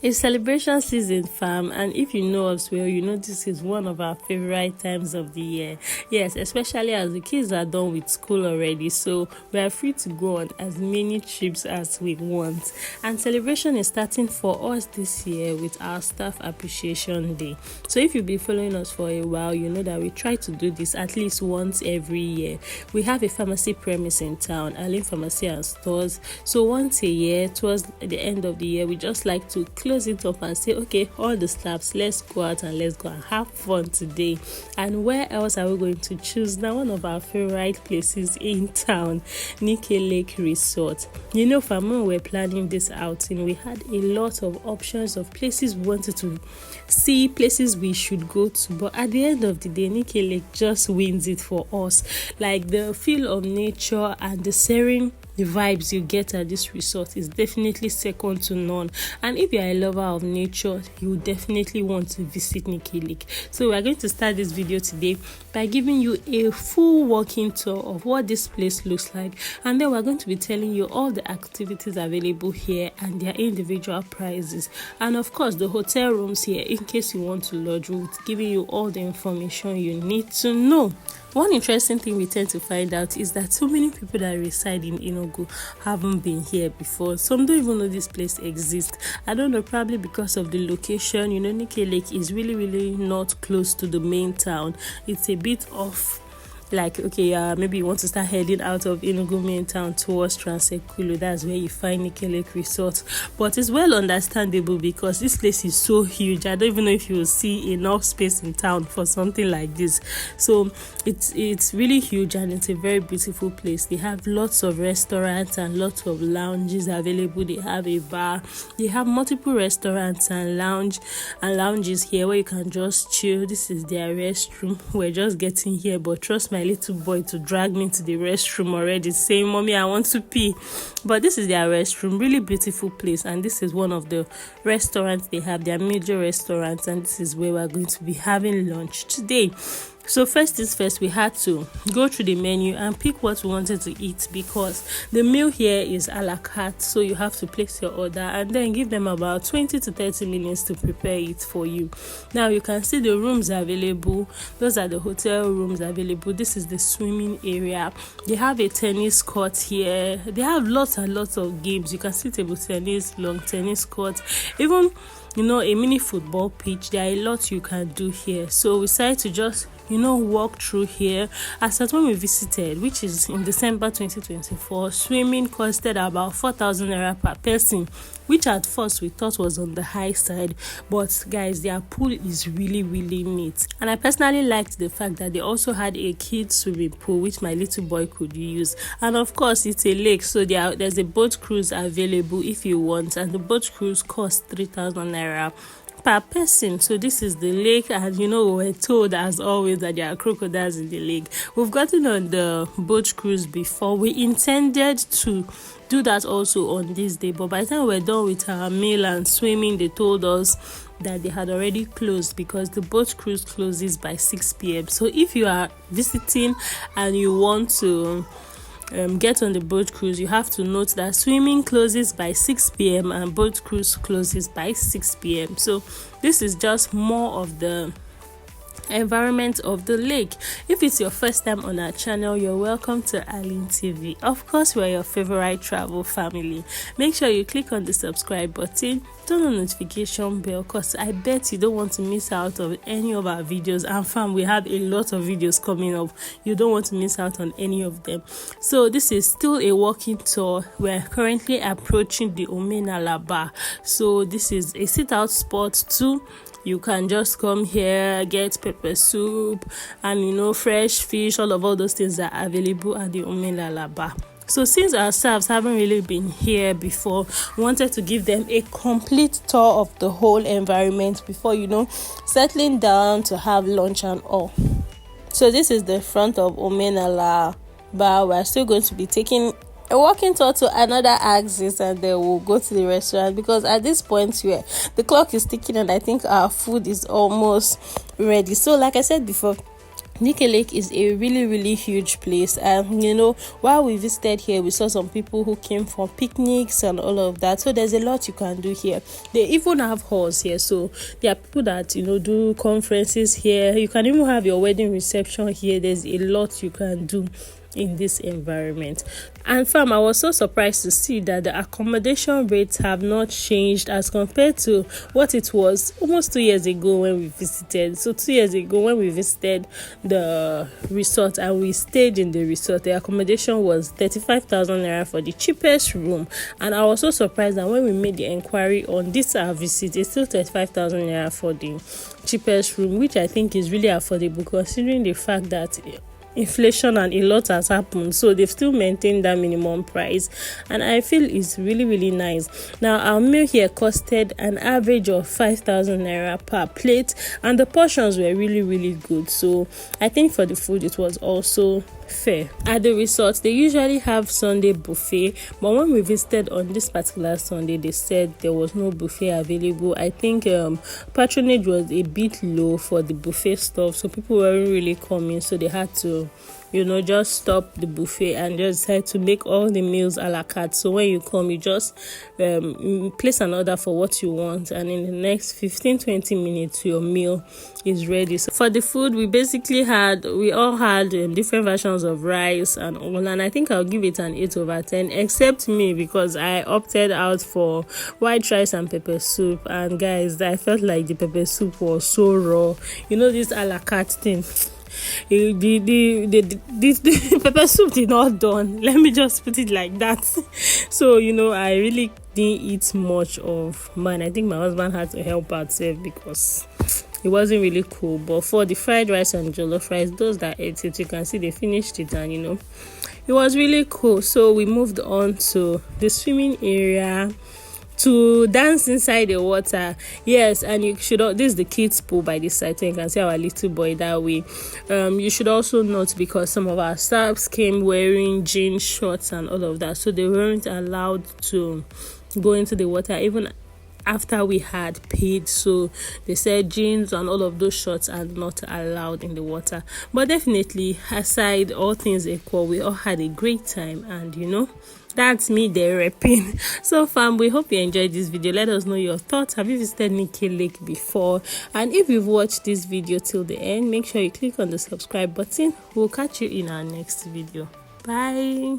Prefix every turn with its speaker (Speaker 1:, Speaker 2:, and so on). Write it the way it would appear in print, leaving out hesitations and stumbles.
Speaker 1: It's celebration season, fam, and if you know us well, you know this is one of our favorite times of the year. Yes, especially as the kids are done with school already, so we are free to go on as many trips as we want. And celebration is starting for us this year with our Staff Appreciation Day. So if you've been following us for a while, you know that we try to do this at least once every year. We have a pharmacy premise in town, Alin Pharmacy and Stores. So once a year, towards the end of the year, we just like to close it up and say, okay, all the staffs, let's go out and let's go and have fun today. And where else are we going to choose? Now, one of our favorite places in town, NIKE Lake Resort. You know, for when we were planning this outing, we had a lot of options of places we wanted to see, places we should go to, but at the end of the day, NIKE Lake just wins it for us. Like the feel of nature and the serene vibes you get at this resort is definitely second to none. And if you are a lover of nature, you will definitely want to visit NIKE Lake. So we are going to start this video today by giving you a full walking tour of what this place looks like, and then we're going to be telling you all the activities available here and their individual prices, and of course the hotel rooms here in case you want to lodge. We'll giving you all the information you need to know. One interesting thing we tend to find out is that so many people that reside in Enugu haven't been here before. Some don't even know this place exists. I don't know, probably because of the location. You know, NIKE Lake is really not close to the main town. It's a bit off. Like, okay, maybe you want to start heading out of Enugu main town towards Transekulu. That's where you find NIKE Lake Resort. But it's well understandable because this place is so huge. I don't even know if you will see enough space in town for something like this. So it's really huge and it's a very beautiful place. They have lots of restaurants and lots of lounges available. They have a bar. They have multiple restaurants and lounges here where you can just chill. This is their restroom. We're just getting here, but trust my little boy to drag me to the restroom already, saying, "Mommy, I want to pee." But this is their restroom. Really beautiful place, and this is one of the restaurants they have, their major restaurants, and this is where we're going to be having lunch today. So first things first, we had to go through the menu and pick what we wanted to eat because the meal here is a la carte. So you have to place your order and then give them about 20 to 30 minutes to prepare it for you. Now you can see the rooms available. Those are the hotel rooms available. This is the swimming area. They have a tennis court here. They have lots and lots of games. You can see table tennis, long tennis court, even, you know, a mini football pitch. There are a lot you can do here. So we decided to just, you know, walk through here. As at when we visited, which is in December 2024, swimming costed about 4,000 Naira per person, which at first we thought was on the high side. But guys, their pool is really neat. And I personally liked the fact that they also had a kids swimming pool, which my little boy could use. And of course, it's a lake, so there's a boat cruise available if you want. And the boat cruise costs 3,000 Naira per person. So this is the lake, and you know, we're told as always that there are crocodiles in the lake. We've gotten on the boat cruise before. We intended to do that also on this day, but by the time we're done with our meal and swimming, they told us that they had already closed because the boat cruise closes by 6 p.m. So if you are visiting and you want to get on the boat cruise, you have to note that swimming closes by 6 p.m. and boat cruise closes by 6 p.m. So this is just more of the environment of the lake. If it's your first time on our channel, you're welcome to Alin TV. Of course, we're your favorite travel family. Make sure you click on the subscribe button, turn on the notification bell, because I bet you don't want to miss out on any of our videos. And fam, we have a lot of videos coming up. You don't want to miss out on any of them. So this is still a walking tour. We're currently approaching the Omenala Bar. So this is a sit-out spot too. You can just come here, get pepper soup and, you know, fresh fish. All those things are available at the Omenala Bar. So since our staffs haven't really been here before, we wanted to give them a complete tour of the whole environment before, settling down to have lunch and all. So this is the front of Omenala bar. We're still going to be taking a walking tour to another axis, and then we'll go to the restaurant, because at this point where the clock is ticking and I think our food is almost ready. So like I said before, NIKE Lake is a really, really huge place, and while we visited here, we saw some people who came for picnics and all of that. So there's a lot you can do here. They even have halls here, so there are people that do conferences here. You can even have your wedding reception here. There's a lot you can do in this environment. And fam, I was so surprised to see that the accommodation rates have not changed as compared to what it was almost 2 years ago when we visited. So 2 years ago when we visited the resort and we stayed in the resort, the accommodation was 35,000 naira for the cheapest room. And I was so surprised that when we made the inquiry on this our visit, it's still 35,000 naira for the cheapest room, which I think is really affordable considering the fact that inflation and a lot has happened. So they've still maintained that minimum price, and I feel it's really, really nice. Now our meal here costed an average of 5,000 naira per plate, and the portions were really, really good. So I think for the food it was also fair. At the resort, they usually have Sunday buffet, but when we visited on this particular Sunday, they said there was no buffet available. I think patronage was a bit low for the buffet stuff, so people weren't really coming, so they had to just stop the buffet and just decide to make all the meals a la carte. So when you come, you just place an order for what you want, and in the next 15-20 minutes your meal is ready. So for the food, we all had different versions of rice and all, and I think I'll give it an 8/10, except me, because I opted out for white rice and pepper soup. And guys, I felt like the pepper soup was so raw. This a la carte thing, the pepper soup did not done. Let me just put it like that. So I really didn't eat much of mine. I think my husband had to help out because it wasn't really cool. But for the fried rice and jollof rice, those that ate it, you can see they finished it, and it was really cool. So we moved on to the swimming area to dance inside the water. Yes, and this is the kids pool by this side, so you can see our little boy that way. You should also note, because some of our staffs came wearing jean shorts and all of that, so they weren't allowed to go into the water even after we had paid. So they said jeans and all of those shorts are not allowed in the water. But definitely, aside all things equal, we all had a great time, and that's me there repping. So fam, we hope you enjoyed this video. Let us know your thoughts. Have you visited NIKE Lake before? And if you've watched this video till the end, make sure you click on the subscribe button. We'll catch you in our next video. Bye.